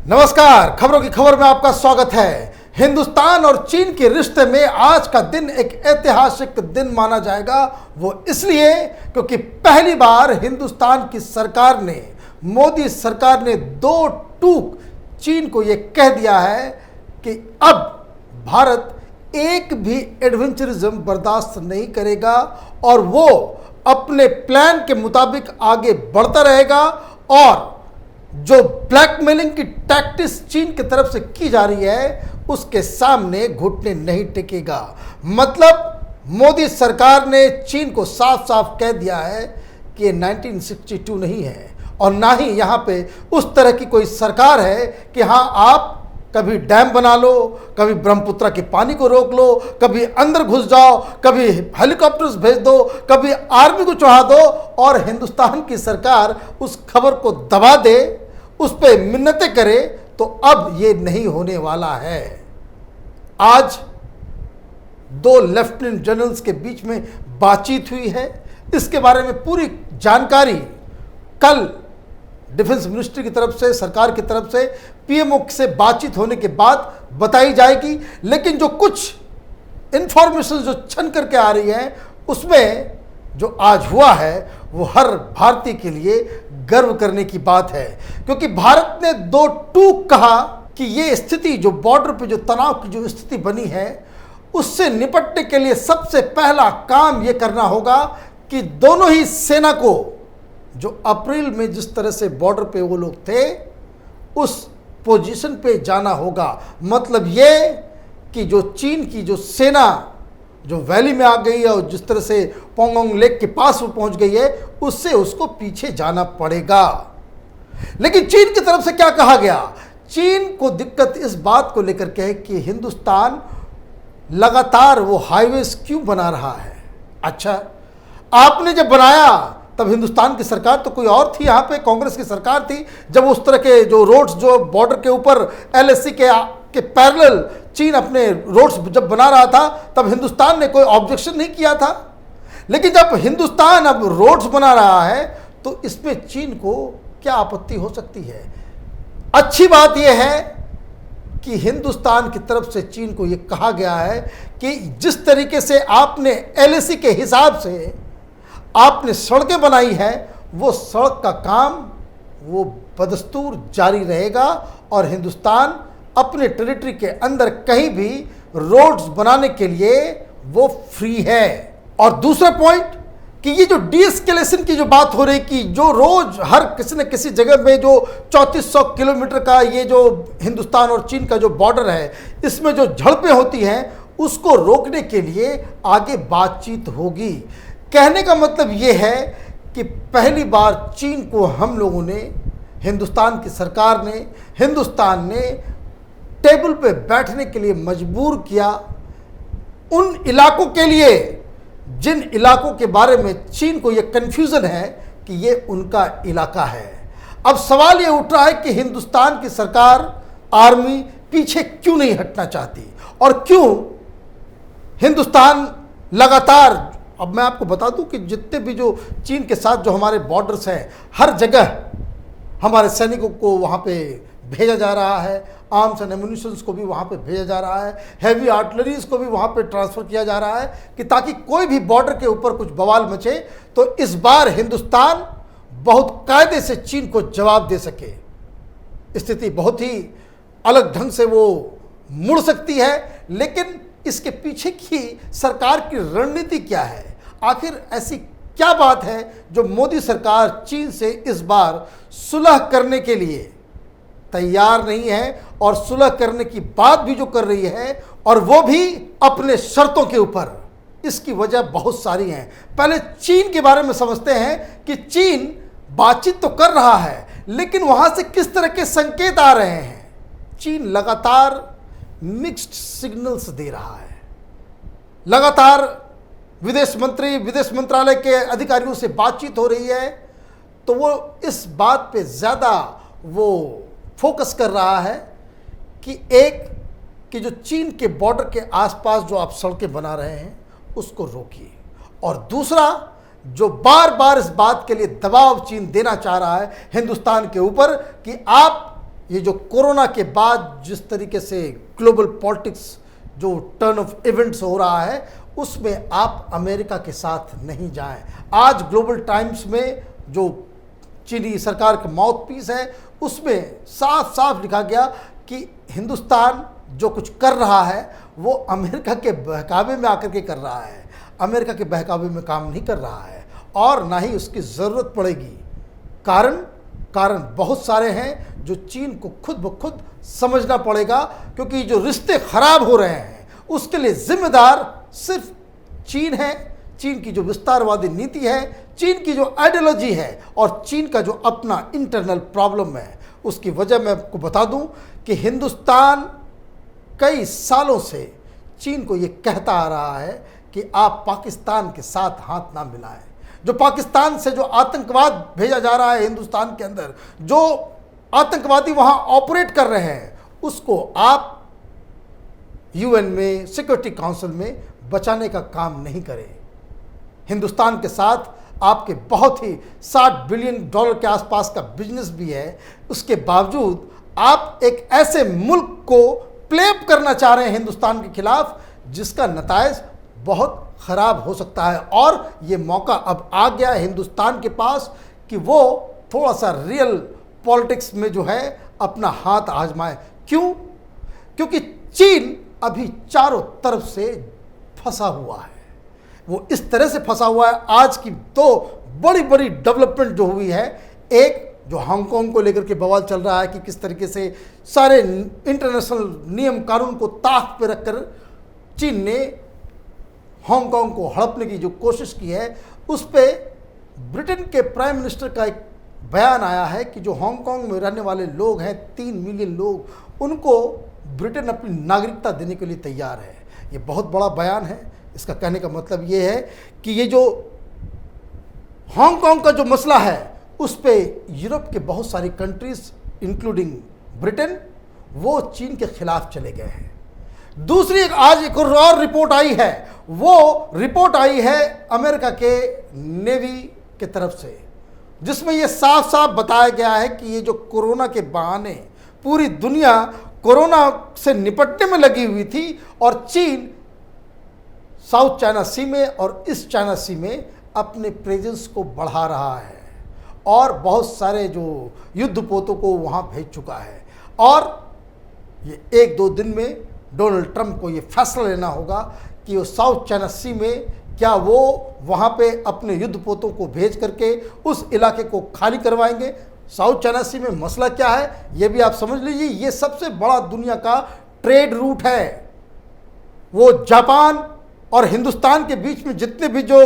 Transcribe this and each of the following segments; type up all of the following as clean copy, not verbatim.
नमस्कार, खबरों की खबर में आपका स्वागत है। हिंदुस्तान और चीन के रिश्ते में आज का दिन एक ऐतिहासिक दिन माना जाएगा। वो इसलिए क्योंकि पहली बार हिंदुस्तान की सरकार ने, मोदी सरकार ने दो टूक चीन को ये कह दिया है कि अब भारत एक भी एडवेंचरिज्म बर्दाश्त नहीं करेगा और वो अपने प्लान के मुताबिक आगे बढ़ता रहेगा और जो ब्लैकमेलिंग की टैक्टिस चीन की तरफ से की जा रही है उसके सामने घुटने नहीं टेकेगा। मतलब मोदी सरकार ने चीन को साफ साफ कह दिया है कि 1962 नहीं है और ना ही यहाँ पे उस तरह की कोई सरकार है कि हाँ आप कभी डैम बना लो, कभी ब्रह्मपुत्र के पानी को रोक लो, कभी अंदर घुस जाओ, कभी हेलीकॉप्टर्स भेज दो, कभी आर्मी को चढ़ा दो और हिंदुस्तान की सरकार उस खबर को दबा दे, उस पर मिन्नतें करे। तो अब ये नहीं होने वाला है। आज दो लेफ्टिनेंट जनरल्स के बीच में बातचीत हुई है। इसके बारे में पूरी जानकारी कल डिफेंस मिनिस्ट्री की तरफ से, सरकार की तरफ से, पीएमओ से बातचीत होने के बाद बताई जाएगी। लेकिन जो कुछ इंफॉर्मेशन जो छन करके आ रही है उसमें जो आज हुआ है वो हर भारतीय के लिए गर्व करने की बात है, क्योंकि भारत ने दो टूक कहा कि ये स्थिति जो बॉर्डर पे जो तनाव की जो स्थिति बनी है उससे निपटने के लिए सबसे पहला काम ये करना होगा कि दोनों ही सेना को, जो अप्रैल में जिस तरह से बॉर्डर पे वो लोग थे, उस पोजीशन पे जाना होगा। मतलब ये कि जो चीन की जो सेना जो वैली में आ गई है और जिस तरह से पोंगोंग लेक के पास वो पहुंच गई है, उससे उसको पीछे जाना पड़ेगा। लेकिन चीन की तरफ से क्या कहा गया? चीन को दिक्कत इस बात को लेकर के है कि हिंदुस्तान लगातार वो हाईवेज क्यों बना रहा है। अच्छा, आपने जब बनाया तब हिंदुस्तान की सरकार तो कोई और थी, यहाँ पे कांग्रेस की सरकार थी। जब उस तरह के जो रोड्स जो बॉर्डर के ऊपर एलएसी के पैरेलल चीन अपने रोड्स जब बना रहा था तब हिंदुस्तान ने कोई ऑब्जेक्शन नहीं किया था। लेकिन जब हिंदुस्तान अब रोड्स बना रहा है तो इसमें चीन को क्या आपत्ति हो सकती है? अच्छी बात यह है कि हिंदुस्तान की तरफ से चीन को यह कहा गया है कि जिस तरीके से आपने एलएसी के हिसाब से आपने सड़कें बनाई है, वो सड़क का काम वो बदस्तूर जारी रहेगा और हिंदुस्तान अपने टेरिटरी के अंदर कहीं भी रोड्स बनाने के लिए वो फ्री है। और दूसरा पॉइंट कि ये जो डीएस्केलेशन की जो बात हो रही कि जो रोज हर किसी न किसी जगह में जो 3400 किलोमीटर का ये जो हिंदुस्तान और चीन का जो बॉर्डर है इसमें जो झड़पें होती हैं उसको रोकने के लिए आगे बातचीत होगी। कहने का मतलब ये है कि पहली बार चीन को हम लोगों ने, हिंदुस्तान की सरकार ने, हिंदुस्तान ने टेबल पे बैठने के लिए मजबूर किया उन इलाकों के लिए जिन इलाकों के बारे में चीन को ये कन्फ्यूज़न है कि ये उनका इलाका है। अब सवाल ये उठ रहा है कि हिंदुस्तान की सरकार, आर्मी पीछे क्यों नहीं हटना चाहती और क्यों हिंदुस्तान लगातार, अब मैं आपको बता दूं कि जितने भी जो चीन के साथ जो हमारे बॉर्डर्स हैं हर जगह हमारे सैनिकों को वहाँ पे भेजा जा रहा है, आर्म्स एंड एम्यूनिशंस को भी वहाँ पे भेजा जा रहा है, हैवी आर्टिलरीज को भी वहाँ पे ट्रांसफ़र किया जा रहा है कि ताकि कोई भी बॉर्डर के ऊपर कुछ बवाल मचे तो इस बार हिंदुस्तान बहुत कायदे से चीन को जवाब दे सके। स्थिति बहुत ही अलग ढंग से वो मुड़ सकती है। लेकिन इसके पीछे की सरकार की रणनीति क्या है? आखिर ऐसी क्या बात है जो मोदी सरकार चीन से इस बार सुलह करने के लिए तैयार नहीं है और सुलह करने की बात भी जो कर रही है और वो भी अपने शर्तों के ऊपर? इसकी वजह बहुत सारी हैं। पहले चीन के बारे में समझते हैं कि चीन बातचीत तो कर रहा है लेकिन वहां से किस तरह के संकेत आ रहे हैं। चीन लगातार मिक्स्ड सिग्नल्स दे रहा है। लगातार विदेश मंत्रालय के अधिकारियों से बातचीत हो रही है तो वो इस बात पे ज़्यादा वो फोकस कर रहा है कि एक कि जो चीन के बॉर्डर के आसपास जो आप सड़कें बना रहे हैं उसको रोकिए, और दूसरा जो बार बार इस बात के लिए दबाव चीन देना चाह रहा है हिंदुस्तान के ऊपर कि आप ये जो कोरोना के बाद जिस तरीके से ग्लोबल पॉलिटिक्स जो टर्न ऑफ इवेंट्स हो रहा है, उसमें आप अमेरिका के साथ नहीं जाएं। आज ग्लोबल टाइम्स में जो चीनी सरकार का माउथ पीस है, उसमें साफ साफ लिखा गया कि हिंदुस्तान जो कुछ कर रहा है वो अमेरिका के बहकावे में आकर के कर रहा है, अमेरिका के बहकावे में काम नहीं कर रहा है और ना ही उसकी ज़रूरत पड़ेगी। कारण बहुत सारे हैं जो चीन को खुद ब खुद समझना पड़ेगा, क्योंकि जो रिश्ते खराब हो रहे हैं उसके लिए जिम्मेदार सिर्फ चीन है। चीन की जो विस्तारवादी नीति है, चीन की जो आइडियोलॉजी है और चीन का जो अपना इंटरनल प्रॉब्लम है, उसकी वजह मैं आपको बता दूं कि हिंदुस्तान कई सालों से चीन को ये कहता आ रहा है कि आप पाकिस्तान के साथ हाथ ना मिलाएं। जो पाकिस्तान से जो आतंकवाद भेजा जा रहा है हिंदुस्तान के अंदर, जो आतंकवादी वहाँ ऑपरेट कर रहे हैं, उसको आप यूएन में, सिक्योरिटी काउंसिल में बचाने का काम नहीं करें। हिंदुस्तान के साथ आपके बहुत ही $60 बिलियन के आसपास का बिजनेस भी है, उसके बावजूद आप एक ऐसे मुल्क को प्लेप करना चाह रहे हैं हिंदुस्तान के खिलाफ, जिसका नताइज बहुत ख़राब हो सकता है। और ये मौका अब आ गया है हिंदुस्तान के पास कि वो थोड़ा सा रियल पॉलिटिक्स में जो है अपना हाथ आजमाए। क्यों? क्योंकि चीन अभी चारों तरफ से फंसा हुआ है। वो इस तरह से फंसा हुआ है, आज की दो बड़ी बड़ी डेवलपमेंट जो हुई है, एक जो हांगकांग को लेकर के बवाल चल रहा है कि किस तरीके से सारे इंटरनेशनल नियम कानून को ताक पे रखकर चीन ने हांगकांग को हड़पने की जो कोशिश की है, उस पे ब्रिटेन के प्राइम मिनिस्टर का एक बयान आया है कि जो हांगकांग में रहने वाले लोग हैं 3 मिलियन लोग, उनको ब्रिटेन अपनी नागरिकता देने के लिए तैयार है। ये बहुत बड़ा बयान है। इसका कहने का मतलब ये है कि ये जो हांगकांग का जो मसला है, उस पे यूरोप के बहुत सारी कंट्रीज इंक्लूडिंग ब्रिटेन, वो चीन के खिलाफ चले गए हैं। दूसरी आज एक और रिपोर्ट आई है, वो रिपोर्ट आई है अमेरिका के नेवी की तरफ से, जिसमें ये साफ साफ बताया गया है कि ये जो कोरोना के बहाने पूरी दुनिया कोरोना से निपटने में लगी हुई थी और चीन साउथ चाइना सी में और ईस्ट चाइना सी में अपने प्रेजेंस को बढ़ा रहा है और बहुत सारे जो युद्धपोतों को वहाँ भेज चुका है। और ये 1-2 दिन में डोनाल्ड ट्रंप को ये फैसला लेना होगा कि वो साउथ चाइना सी में क्या वो वहाँ पे अपने युद्धपोतों को भेज करके उस इलाके को खाली करवाएंगे। साउथ चाइना सी में मसला क्या है ये भी आप समझ लीजिए। ये सबसे बड़ा दुनिया का ट्रेड रूट है। वो जापान और हिंदुस्तान के बीच में जितने भी जो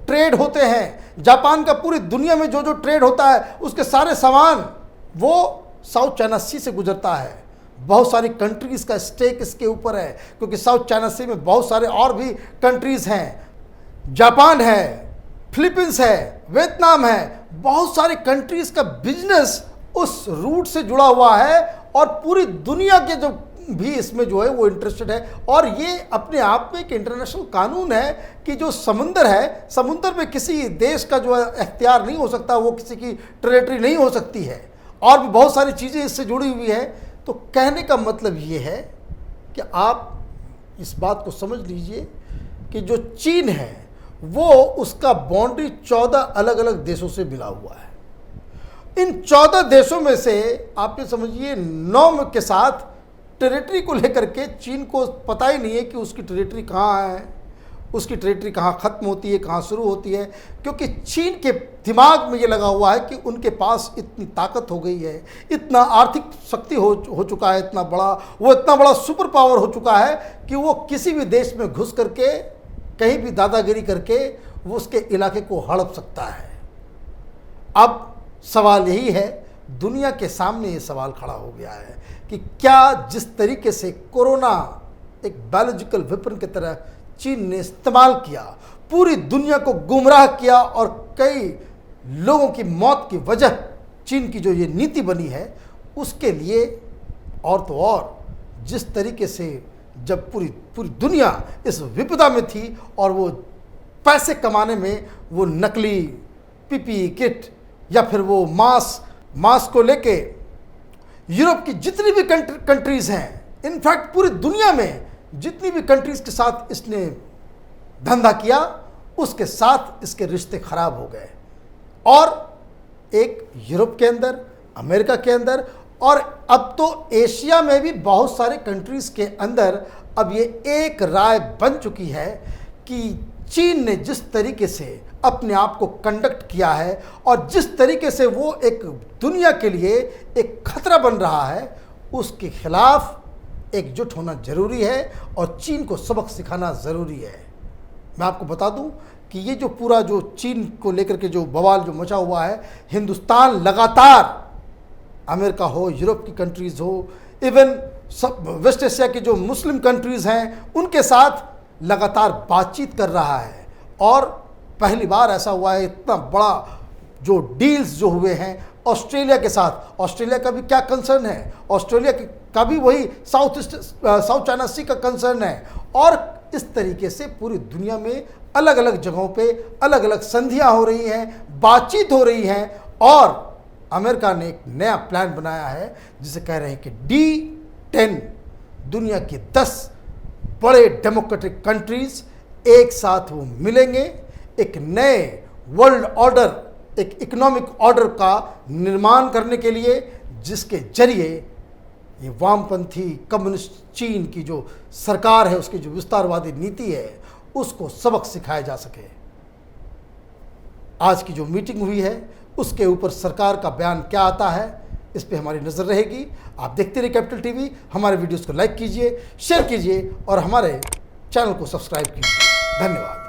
ट्रेड होते हैं, जापान का पूरी दुनिया में जो जो ट्रेड होता है, उसके सारे सामान वो साउथ चाइना सी से गुजरता है। बहुत सारी कंट्रीज़ का स्टेक इसके ऊपर है, क्योंकि साउथ चाइना सी में बहुत सारे और भी कंट्रीज़ हैं। जापान है, फिलीपींस है, वियतनाम है, बहुत सारी कंट्रीज़ का बिजनेस उस रूट से जुड़ा हुआ है और पूरी दुनिया के जो भी इसमें जो है वो इंटरेस्टेड है। और ये अपने आप में एक इंटरनेशनल कानून है कि जो समुंदर है, समुंदर में किसी देश का जो है इख्तियार नहीं हो सकता, वो किसी की टेरिटरी नहीं हो सकती है और भी बहुत सारी चीज़ें इससे जुड़ी हुई है। तो कहने का मतलब ये है कि आप इस बात को समझ लीजिए कि जो चीन है वो उसका बाउंड्री 14 अलग अलग देशों से मिला हुआ है। इन 14 देशों में से आप ये समझिए 9 के साथ टेरिटरी को लेकर के चीन को पता ही नहीं है कि उसकी टेरिटरी कहाँ है, उसकी टेरिटरी कहाँ ख़त्म होती है, कहाँ शुरू होती है। क्योंकि चीन के दिमाग में ये लगा हुआ है कि उनके पास इतनी ताकत हो गई है, इतना आर्थिक शक्ति हो चुका है, इतना बड़ा सुपर पावर हो चुका है कि वो किसी भी देश में घुस करके कहीं भी दादागिरी करके वो उसके इलाके को हड़प सकता है। अब सवाल यही है, दुनिया के सामने ये सवाल खड़ा हो गया है कि क्या जिस तरीके से कोरोना एक बायोलॉजिकल वेपन की तरह चीन ने इस्तेमाल किया, पूरी दुनिया को गुमराह किया और कई लोगों की मौत की वजह चीन की जो ये नीति बनी है, उसके लिए और तो और जिस तरीके से जब पूरी दुनिया इस विपदा में थी और वो पैसे कमाने में वो नकली पीपीई किट या फिर वो मास्क को लेके यूरोप की जितनी भी कंट्रीज हैं, इनफैक्ट पूरी दुनिया में जितनी भी कंट्रीज के साथ इसने धंधा किया, उसके साथ इसके रिश्ते खराब हो गए। और एक यूरोप के अंदर, अमेरिका के अंदर, और अब तो एशिया में भी बहुत सारे कंट्रीज के अंदर अब ये एक राय बन चुकी है कि चीन ने जिस तरीके से अपने आप को कंडक्ट किया है और जिस तरीके से वो एक दुनिया के लिए एक खतरा बन रहा है, उसके खिलाफ एकजुट होना जरूरी है और चीन को सबक सिखाना ज़रूरी है। मैं आपको बता दूं कि ये जो पूरा जो चीन को लेकर के जो बवाल जो मचा हुआ है, हिंदुस्तान लगातार, अमेरिका हो, यूरोप की कंट्रीज़ हो, इवन सब वेस्ट एशिया के जो मुस्लिम कंट्रीज़ हैं उनके साथ लगातार बातचीत कर रहा है। और पहली बार ऐसा हुआ है, इतना बड़ा जो डील्स जो हुए हैं ऑस्ट्रेलिया के साथ। ऑस्ट्रेलिया का भी क्या कंसर्न है, ऑस्ट्रेलिया का भी वही साउथ चाइना सी का कंसर्न है। और इस तरीके से पूरी दुनिया में अलग अलग जगहों पे अलग अलग संधियां हो रही हैं, बातचीत हो रही हैं। और अमेरिका ने एक नया प्लान बनाया है जिसे कह रहे हैं कि D10, दुनिया की 10 बड़े डेमोक्रेटिक कंट्रीज एक साथ वो मिलेंगे, एक नए वर्ल्ड ऑर्डर, एक इकोनॉमिक ऑर्डर का निर्माण करने के लिए, जिसके जरिए ये वामपंथी कम्युनिस्ट चीन की जो सरकार है, उसकी जो विस्तारवादी नीति है, उसको सबक सिखाया जा सके। आज की जो मीटिंग हुई है उसके ऊपर सरकार का बयान क्या आता है, इस पे हमारी नज़र रहेगी। आप देखते रहिए कैपिटल टीवी। हमारे वीडियोस को लाइक कीजिए, शेयर कीजिए और हमारे चैनल को सब्सक्राइब कीजिए। धन्यवाद।